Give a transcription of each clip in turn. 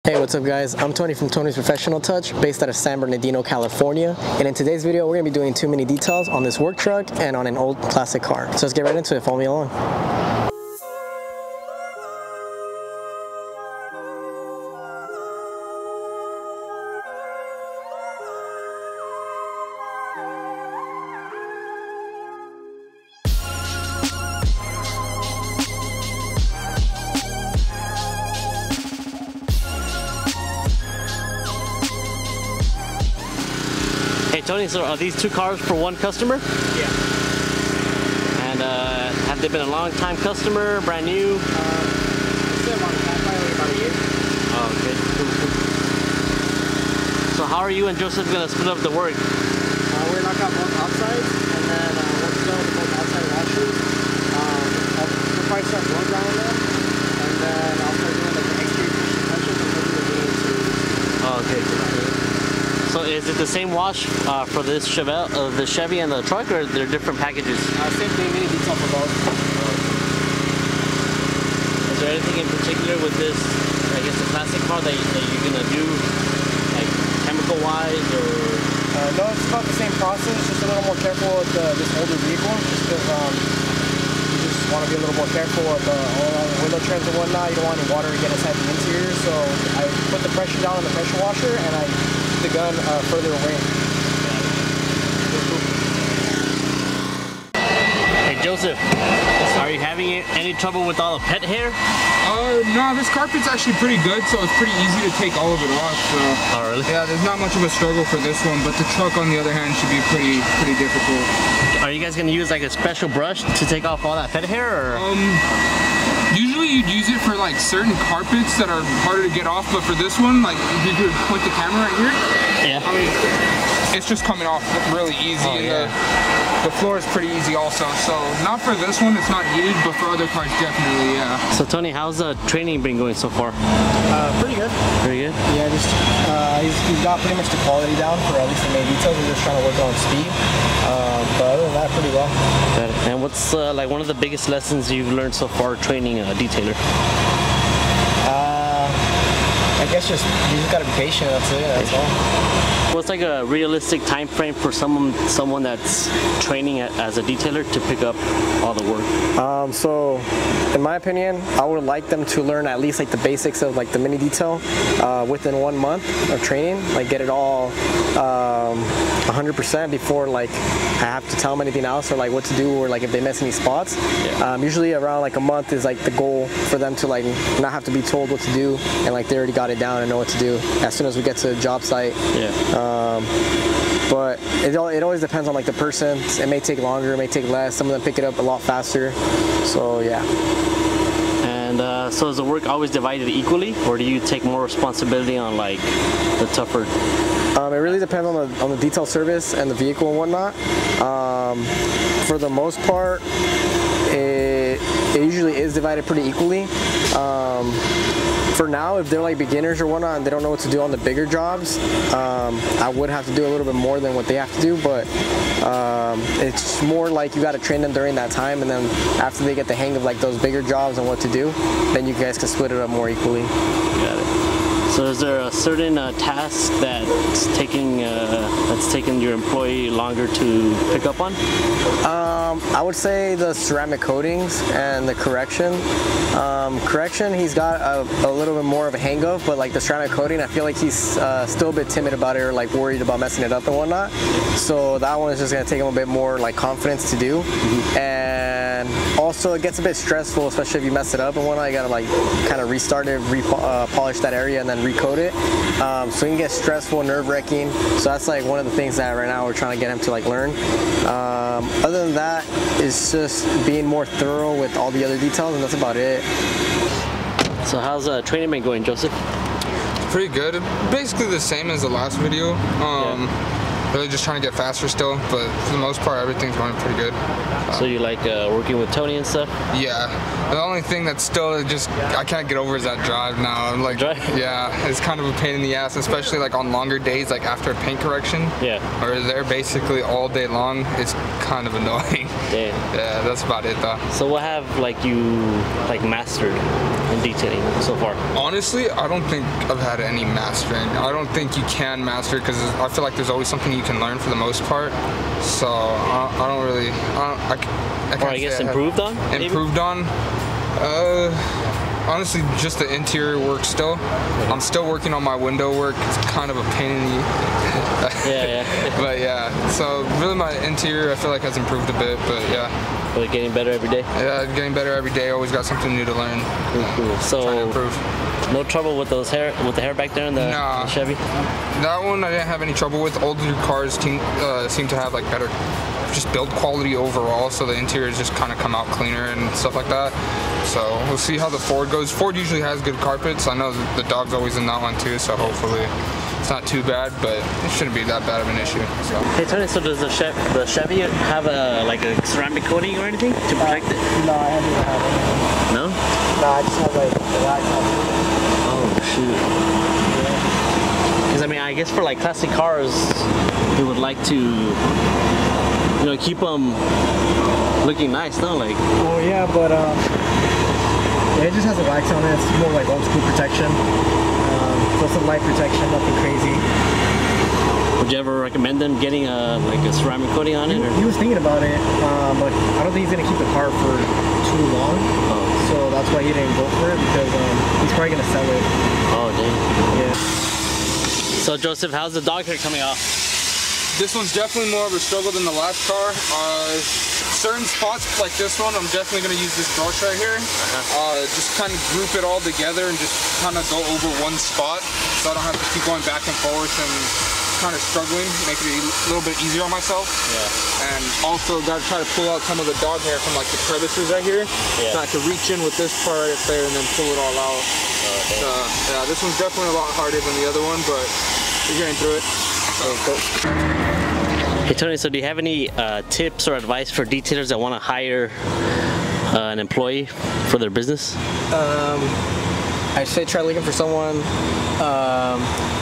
Hey, what's up guys? I'm Tony from Tony's Professional Touch, based out of San Bernardino, California. And in today's video, we're going to be doing too many details on this work truck and on an old classic car. So let's get right into it. Follow me along. Hey Tony, so are these two cars for one customer? Yeah. And have they been a long time customer, brand new? It's been a long time, probably about a year. Oh, okay. So how are you and Joseph going to split up the work? We're going to knock out both outsides, and then once we're done with both outside washers, we'll probably start blow drying them, and then I'll start doing like the exterior finishing touches and put the beans to. Oh, okay. So is it the same wash for this the Chevy and the truck, or they're different packages? Same thing, mini detail for both. Is there anything in particular with this, I guess the classic car that you're going to do, like chemical-wise, or? No, it's about the same process, just a little more careful with this older vehicle, just because you just want to be a little more careful with all the window trims and whatnot. You don't want any water to get inside the interior, so I put the pressure down on the pressure washer, and I the gun further away. Hey Joseph, are you having any trouble with all the pet hair? No, this carpet's actually pretty good, so it's pretty easy to take all of it off. So. Oh really? Yeah, there's not much of a struggle for this one, but the truck on the other hand should be pretty difficult. Are you guys gonna use like a special brush to take off all that pet hair, or? Usually you'd use it for like certain carpets that are harder to get off, but for this one, like if you could point the camera right here, yeah. I mean, it's just coming off really easy. Oh, yeah. The floor is pretty easy also, so not for this one, it's not needed, but for other cars, definitely, yeah. So Tony, how's the training been going so far? Pretty good. Pretty good? Yeah, he's got pretty much the quality down for at least the main details. We're just trying to work on speed. But other than that, pretty well. Got it. And what's like one of the biggest lessons you've learned so far training a detailer? I guess you just gotta be patient. That's it. That's all. What's like a realistic time frame for someone that's training as a detailer to pick up all the work? So in my opinion, I would like them to learn at least like the basics of like the mini detail within 1 month of training, like get it all 100% before like I have to tell them anything else or like what to do, or like if they miss any spots. Yeah. Usually around like a month is like the goal for them to like not have to be told what to do, and like they already got it down and know what to do as soon as we get to the job site. Yeah. But it always depends on like the person. It may take longer, it may take less. Some of them pick it up a lot faster. So yeah. And so is the work always divided equally, or do you take more responsibility on like the tougher? It really depends on the detail service and the vehicle and whatnot. For the most part, it usually is divided pretty equally. For now, if they're like beginners or whatnot and they don't know what to do on the bigger jobs, I would have to do a little bit more than what they have to do, but it's more like you got to train them during that time, and then after they get the hang of like those bigger jobs and what to do, then you guys can split it up more equally. Got it. So is there a certain task that's taking your employee longer to pick up on? I would say the ceramic coatings and the correction. Correction, he's got a little bit more of a hang of, but like the ceramic coating, I feel like he's still a bit timid about it, or like worried about messing it up and whatnot. So that one is just gonna take him a bit more like confidence to do. Mm-hmm. And also it gets a bit stressful, especially if you mess it up and whatnot. You gotta like kind of restart it, polish that area, and then recoat it. So it can get stressful, nerve-wracking. So that's like one of the things that right now we're trying to get him to like learn. Other than that, it's just being more thorough with all the other details, and that's about it. So how's training been going, Joseph? Pretty good. Basically the same as the last video. Really just trying to get faster still, but for the most part everything's going pretty good. So you like working with Tony and stuff? Yeah, The only thing that's still just I can't get over is that drive now. Like, yeah, it's kind of a pain in the ass, especially like on longer days, like after paint correction. Yeah. Or they're basically all day long. It's kind of annoying. Damn. Yeah, that's about it though. So what have like you like mastered in detailing so far? Honestly, I don't think I've had any mastering. I don't think you can master because I feel like there's always something you can learn for the most part. So I don't really. I or I guess improved on? Improved on? Honestly, just the interior work still. I'm still working on my window work. It's kind of a pain in the... But yeah, so really my interior I feel like has improved a bit, but yeah. Really getting better every day? Yeah, getting better every day. Always got something new to learn. Cool. So, trying to improve. No trouble with the hair back there in the Chevy? That one I didn't have any trouble with. Older cars seem to have like better just build quality overall, so the interiors just kind of come out cleaner and stuff like that. So we'll see how the Ford goes. Ford usually has good carpets. I know the dog's always in that one too, so hopefully it's not too bad, but it shouldn't be that bad of an issue. So. Hey Tony, so does the Chevy have like a ceramic coating or anything to protect it? No, I haven't had it. No? No, I just have like the lights on. Oh shoot. Because I mean, I guess for like classic cars, we would like to, you know, keep them looking nice, no? Like. Oh yeah, but yeah, it just has a wax on it. It's more like old school protection. So some light protection, nothing crazy. Would you ever recommend them getting like a ceramic coating on it? Or? He was thinking about it, but I don't think he's gonna keep the car for too long. Oh. So that's why he didn't go for it, because he's probably gonna sell it. Oh dang. Yeah. So Joseph, how's the dog hair coming off? This one's definitely more of a struggle than the last car. Certain spots like this one, I'm definitely going to use this brush right here. Just kind of group it all together and just kind of go over one spot, so I don't have to keep going back and forth and kind of struggling, make it a little bit easier on myself. Yeah. And also got to try to pull out some of the dog hair from like the crevices right here. Yeah. So I can reach in with this part right there and then pull it all out. Yeah, this one's definitely a lot harder than the other one, but we're getting through it. Hey Tony, so do you have any tips or advice for detailers that want to hire an employee for their business? I'd say try looking for someone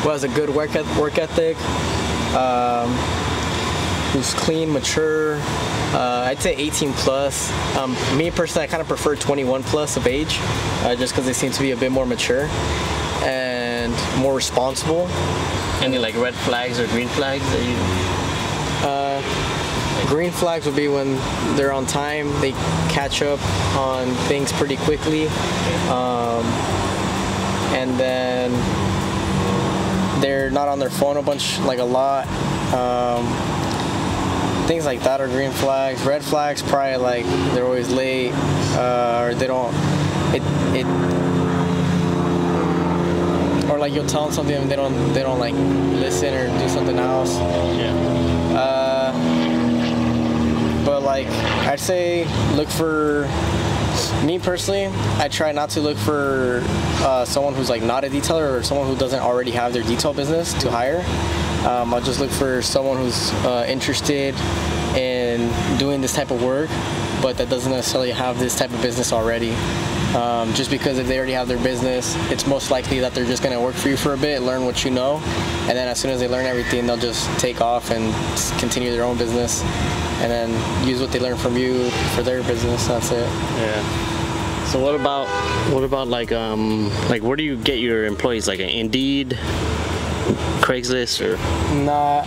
who has a good work ethic, who's clean, mature. I'd say 18 plus. Me personally, I kind of prefer 21 plus of age, just because they seem to be a bit more mature and more responsible. Any like red flags or green flags that you? Green flags would be when they're on time, they catch up on things pretty quickly, and then they're not on their phone a lot. Things like that are green flags. Red flags, probably like they're always late, or they don't. Or like you'll tell them something and they don't like listen or do something else. Yeah. But like I'd say look for, me personally, I try not to look for someone who's like not a detailer or someone who doesn't already have their detail business to hire. I'll just look for someone who's interested in doing this type of work, but that doesn't necessarily have this type of business already. Just because if they already have their business, it's most likely that they're just going to work for you for a bit, learn what you know, and then as soon as they learn everything, they'll just take off and continue their own business, and then use what they learn from you for their business. That's it. Yeah. So what about like where do you get your employees? Like Indeed, Craigslist, or? Nah.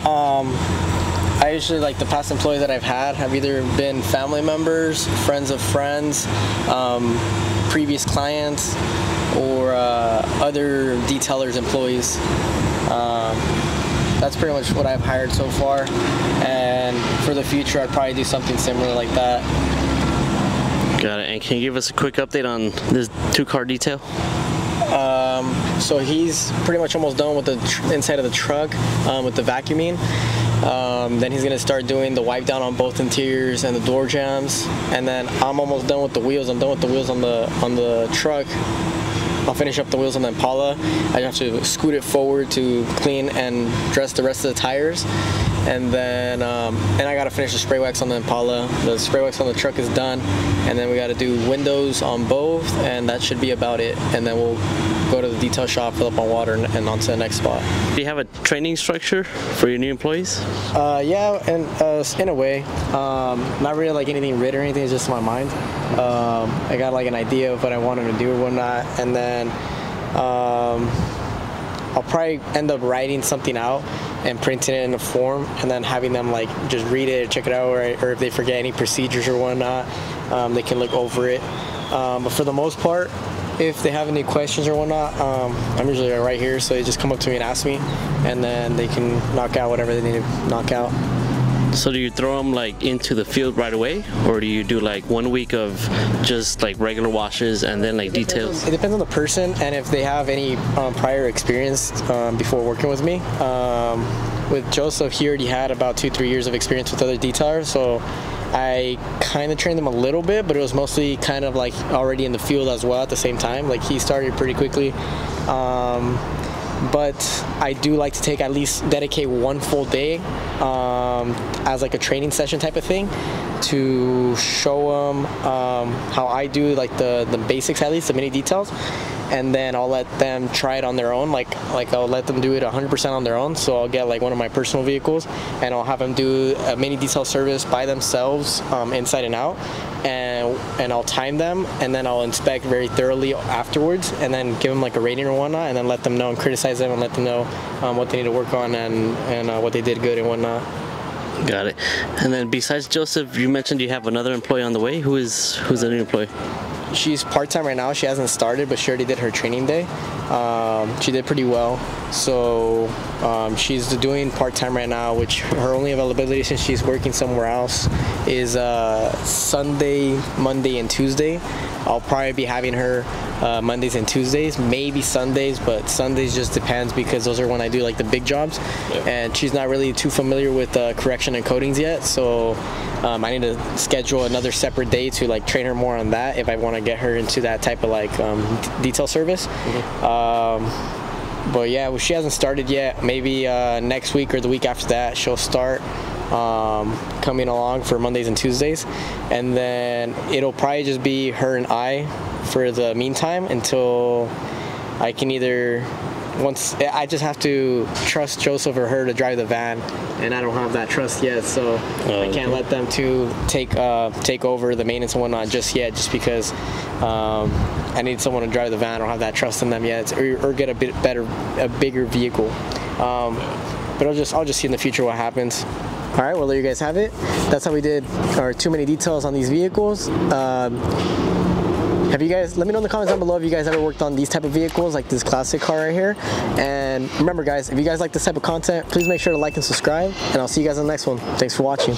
I usually, like, the past employees that I've had have either been family members, friends of friends, previous clients, or other detailers' employees. That's pretty much what I've hired so far, and for the future I'd probably do something similar like that. Got it. And can you give us a quick update on this 2-car detail? So he's pretty much almost done with the inside of the truck with the vacuuming. Then he's gonna start doing the wipe down on both interiors and the door jambs, and then I'm almost done with the wheels. I'm done with the wheels on the truck. I'll finish up the wheels on the Impala. I have to scoot it forward to clean and dress the rest of the tires, and then I gotta finish the spray wax on the Impala. The spray wax on the truck is done, and then we gotta do windows on both, and that should be about it. And then we'll go to the detail shop, fill up on water, and on to the next spot. Do you have a training structure for your new employees? Yeah, and in a way, not really like anything written or anything. It's just in my mind. I got like an idea of what I want them to do or whatnot, and then I'll probably end up writing something out and printing it in a form, and then having them like just read it, check it out, or if they forget any procedures or whatnot, they can look over it. But for the most part, if they have any questions or whatnot, I'm usually right here, so they just come up to me and ask me, and then they can knock out whatever they need to knock out. So do you throw them like into the field right away, or do you do like 1 week of just like regular washes and then like details? It depends on the person, and if they have any prior experience before working with me. With Joseph, he already had about 2-3 years of experience with other detailers, so I kind of trained him a little bit, but it was mostly kind of like already in the field as well at the same time. Like he started pretty quickly. But I do like to at least dedicate 1 full day as like a training session type of thing to show them how I do like the basics, at least the mini details, and then I'll let them try it on their own. Like I'll let them do it 100% on their own. So I'll get like one of my personal vehicles, and I'll have them do a mini detail service by themselves, inside and out, and I'll time them, and then I'll inspect very thoroughly afterwards, and then give them like a rating or whatnot, and then let them know and criticize them and let them know what they need to work on and what they did good and whatnot. Got it. And then besides Joseph, you mentioned you have another employee on the way. Who's the new employee? She's part-time right now. She hasn't started, but she already did her training day. She did pretty well. So she's doing part-time right now, which her only availability since she's working somewhere else is Sunday, Monday, and Tuesday. I'll probably be having her Mondays and Tuesdays, maybe Sundays, but Sundays just depends because those are when I do like the big jobs. Yep. And she's not really too familiar with correction and coatings yet, so I need to schedule another separate day to like train her more on that if I want to get her into that type of like detail service. But yeah, well, she hasn't started yet. Maybe next week or the week after that she'll start coming along for Mondays and Tuesdays, and then it'll probably just be her and I for the meantime until I can either, once I just have to trust Joseph or her to drive the van, and I don't have that trust yet, so I can't let them to take over the maintenance and whatnot just yet, just because I need someone to drive the van. I don't have that trust in them yet, or get a bigger vehicle. But I'll just see in the future what happens. All right, well, there you guys have it. That's how we did our too many details on these vehicles. Have you guys, let me know in the comments down below if you guys ever worked on these type of vehicles, like this classic car right here. And remember guys, if you guys like this type of content, please make sure to like and subscribe, and I'll see you guys in the next one. Thanks for watching.